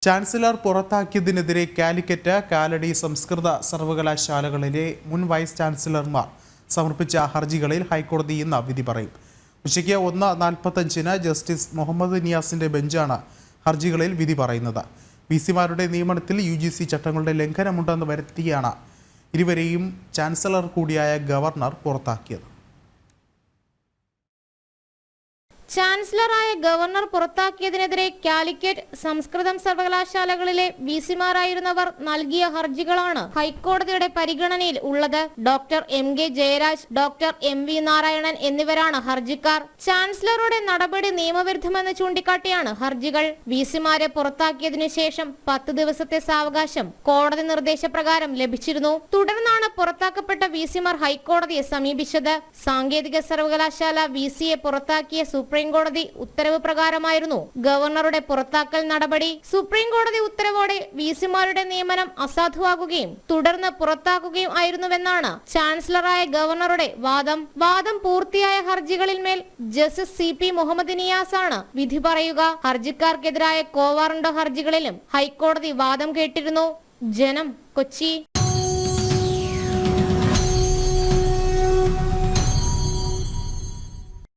Chancellor പുറത്താക്കിയതിനെതിരെ Calicut, Kalady സംസ്കൃത സർവകലാശാലകളിലെ മുൻ vice ചാൻസലർമാർ സമർപ്പിച്ച ഹർജികളിൽ ഹൈക്കോടതി ഇന്ന് വിധി പറയും. ഉച്ചയ്ക്ക് 1:45 ജസ്റ്റിസ് മുഹമ്മദ് നിയാസിന്റെ ബെഞ്ചാണ് ഹർജികളിൽ വിധി പറയുന്നത്. വിസിമാരുടെ നിയമനത്തിൽ UGC ചട്ടങ്ങളുടെ ലംഘനമുണ്ടെന്ന് വരുത്തിയാണ് ഇരുവരെയും ചാൻസലർ കൂടിയായ ഗവർണർ പുറത്താക്കിയത്. ചാൻസലറായ ഗവർണർ പുറത്താക്കിയതിനെതിരെ കാലിക്കറ്റ്, സംസ്കൃതം സർവകലാശാലകളിലെ വിസിമാരായിരുന്നവർ നൽകിയ ഹർജികളാണ് ഹൈക്കോടതിയുടെ പരിഗണനയിൽ ഉള്ളത്. Doctor MK Jayaraj, doctor MV Narayanan എന്നിവരാണ് ഹർജിക്കാർ. ചാൻസലറുടെ നടപടി നിയമവിരുദ്ധമെന്ന് ചൂണ്ടിക്കാട്ടിയാണ് ഹർജികൾ. വിസിമാരെ പുറത്താക്കിയതിനു ശേഷം 10 ദിവസത്തെ സാവകാശം കോടതി നിർദ്ദേശപ്രകാരം ലഭിച്ചിരുന്നു. തുടർന്നാണ് പുറത്താക്കപ്പെട്ട വിസിമാർ ഹൈക്കോടതിയെ സമീപിച്ചത്. സാങ്കേതിക സർവകലാശാല വിസിയെ പുറത്താക്കിയ സുപ്രീം കോടതി ഉത്തരവ് പ്രകാരമായിരുന്നു ഗവർണറുടെ പുറത്താക്കൽ നടപടി. സുപ്രീം കോടതി ഉത്തരവോടെ വിസിമാരുടെ നിയമനം അസാധുവാകുകയും തുടർന്ന് പുറത്താക്കുകയും ആയിരുന്നുവെന്നാണ് ചാൻസലറായ ഗവർണറുടെ വാദം പൂർത്തിയായ ഹർജികളിൽ മേൽ ജസ്റ്റിസ് CP മുഹമ്മദ് നിയാസ് ആണ് വിധി പറയുക. ഹർജിക്കാർക്കെതിരായ കോവാറണ്ടോ ഹർജികളിലും ഹൈക്കോടതി വാദം കേട്ടിരുന്നു. ജനം, കൊച്ചി.